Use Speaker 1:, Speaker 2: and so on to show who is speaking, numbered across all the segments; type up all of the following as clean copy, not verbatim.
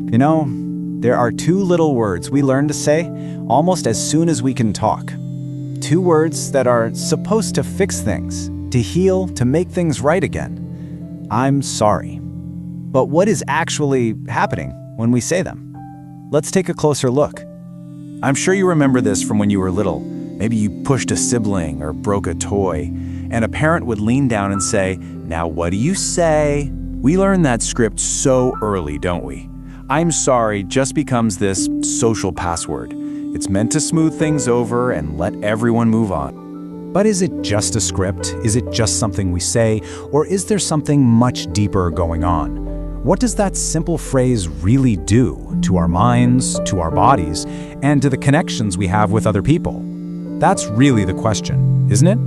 Speaker 1: You know, there are two little words we learn to say almost as soon as we can talk. Two words that are supposed to fix things, to heal, to make things right again. I'm sorry. But what is actually happening when we say them? Let's take a closer look. I'm sure you remember this from when you were little. Maybe you pushed a sibling or broke a toy, and a parent would lean down and say, "Now what do you say?" We learn that script so early, don't we? I'm sorry just becomes this social password. It's meant to smooth things over and let everyone move on.
Speaker 2: But is it just a script? Is it just something we say? Or is there something much deeper going on? What does that simple phrase really do to our minds, to our bodies, and to the connections we have with other people? That's really the question, isn't it?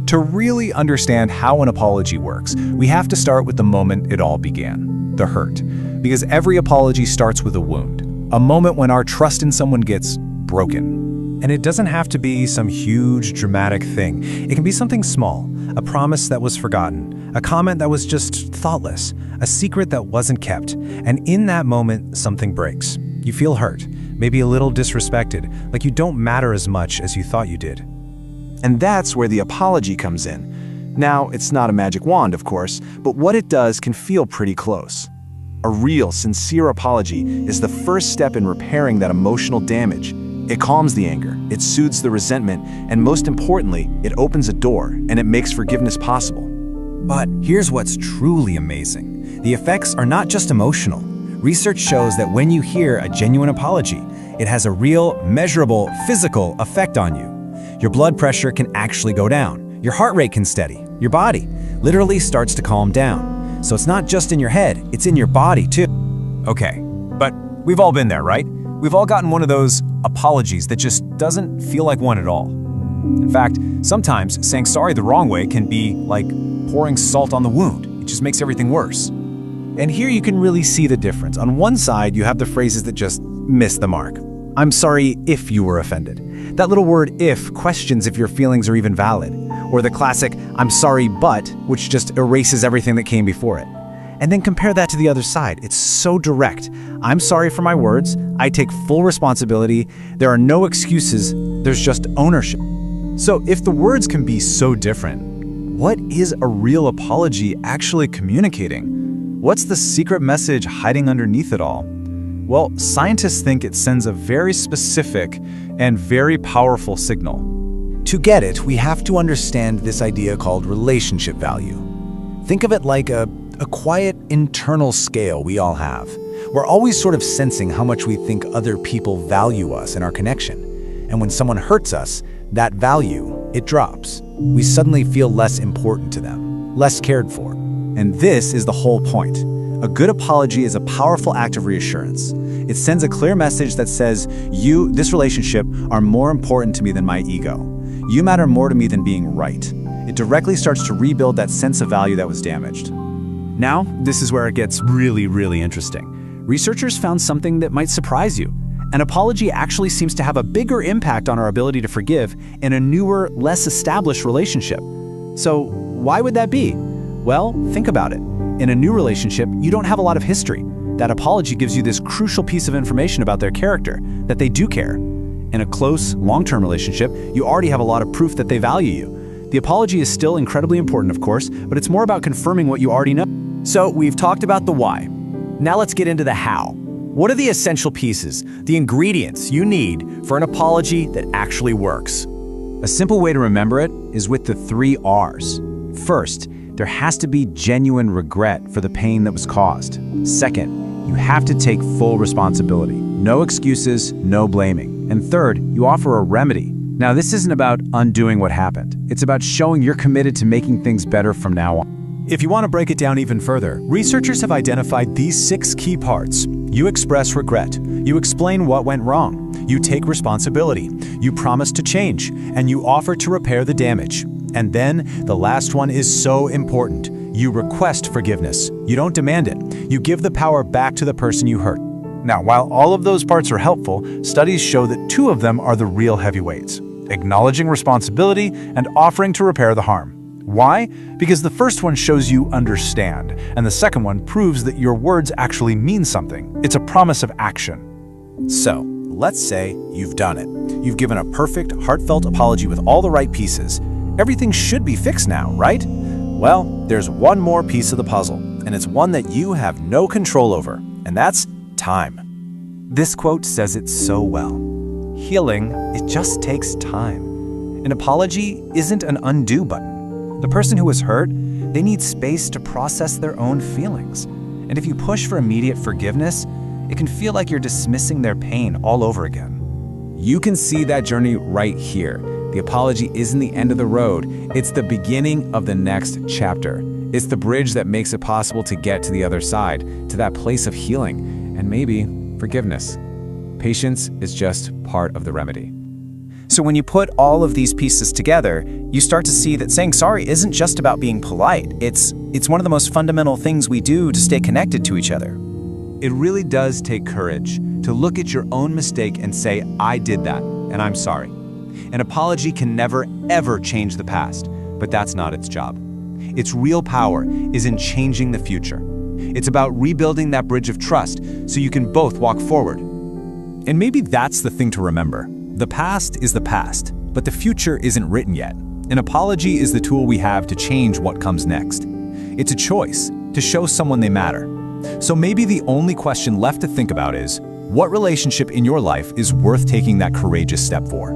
Speaker 2: To really understand how an apology works, we have to start with the moment it all began, the hurt. Because every apology starts with a wound, a moment when our trust in someone gets broken. And it doesn't have to be some huge, dramatic thing. It can be something small, a promise that was forgotten, a comment that was just thoughtless, a secret that wasn't kept. And in that moment, something breaks. You feel hurt, maybe a little disrespected, like you don't matter as much as you thought you did.
Speaker 3: And that's where the apology comes in. Now, it's not a magic wand, of course, but what it does can feel pretty close. A real, sincere apology is the first step in repairing that emotional damage. It calms the anger, it soothes the resentment, and most importantly, it opens a door and it makes forgiveness possible.
Speaker 2: But here's what's truly amazing. The effects are not just emotional. Research shows that when you hear a genuine apology, it has a real, measurable, physical effect on you. Your blood pressure can actually go down. Your heart rate can steady. Your body literally starts to calm down. So it's not just in your head, it's in your body too. Okay, but we've all been there, right? We've all gotten one of those apologies that just doesn't feel like one at all. In fact, sometimes saying sorry the wrong way can be like pouring salt on the wound. It just makes everything worse. And here you can really see the difference. On one side, you have the phrases that just miss the mark. I'm sorry if you were offended. That little word if questions if your feelings are even valid. Or the classic, I'm sorry but, which just erases everything that came before it. And then compare that to the other side. It's so direct. I'm sorry for my words. I take full responsibility. There are no excuses. There's just ownership. So if the words can be so different, what is a real apology actually communicating? What's the secret message hiding underneath it all? Well, scientists think it sends a very specific and very powerful signal. To get it, we have to understand this idea called relationship value. Think of it like a quiet internal scale we all have. We're always sort of sensing how much we think other people value us and our connection. And when someone hurts us, that value, it drops. We suddenly feel less important to them, less cared for. And this is the whole point. A good apology is a powerful act of reassurance. It sends a clear message that says, you, this relationship, are more important to me than my ego. You matter more to me than being right. It directly starts to rebuild that sense of value that was damaged. Now, this is where it gets really, really interesting. Researchers found something that might surprise you. An apology actually seems to have a bigger impact on our ability to forgive in a newer, less established relationship. So, why would that be? Well, think about it. In a new relationship, you don't have a lot of history. That apology gives you this crucial piece of information about their character, that they do care. In a close, long-term relationship, you already have a lot of proof that they value you. The apology is still incredibly important, of course, but it's more about confirming what you already know. So we've talked about the why. Now let's get into the how. What are the essential pieces, the ingredients you need for an apology that actually works? A simple way to remember it is with the 3 R's. First, there has to be genuine regret for the pain that was caused. Second, you have to take full responsibility. No excuses, no blaming. And third, you offer a remedy. Now, this isn't about undoing what happened. It's about showing you're committed to making things better from now on. If you want to break it down even further, researchers have identified these 6 key parts. You express regret. You explain what went wrong. You take responsibility. You promise to change. And you offer to repair the damage. And then, the last one is so important. You request forgiveness. You don't demand it. You give the power back to the person you hurt. Now, while all of those parts are helpful, studies show that 2 of them are the real heavyweights: acknowledging responsibility and offering to repair the harm.
Speaker 4: Why? Because the first one shows you understand, and the second one proves that your words actually mean something. It's a promise of action.
Speaker 2: So, let's say you've done it. You've given a perfect, heartfelt apology with all the right pieces. Everything should be fixed now, right? Well, there's one more piece of the puzzle, and it's one that you have no control over, and that's time.
Speaker 1: This quote says it so well. Healing, it just takes time. An apology isn't an undo button. The person who was hurt, they need space to process their own feelings. And if you push for immediate forgiveness, it can feel like you're dismissing their pain all over again.
Speaker 2: You can see that journey right here. The apology isn't the end of the road. It's the beginning of the next chapter. It's the bridge that makes it possible to get to the other side, to that place of healing, and maybe forgiveness. Patience is just part of the remedy.
Speaker 1: So when you put all of these pieces together, you start to see that saying sorry isn't just about being polite. It's one of the most fundamental things we do to stay connected to each other.
Speaker 3: It really does take courage to look at your own mistake and say, I did that, and I'm sorry. An apology can never, ever change the past, but that's not its job. Its real power is in changing the future. It's about rebuilding that bridge of trust so you can both walk forward.
Speaker 2: And maybe that's the thing to remember. The past is the past, but the future isn't written yet. An apology is the tool we have to change what comes next. It's a choice to show someone they matter. So maybe the only question left to think about is, what relationship in your life is worth taking that courageous step for?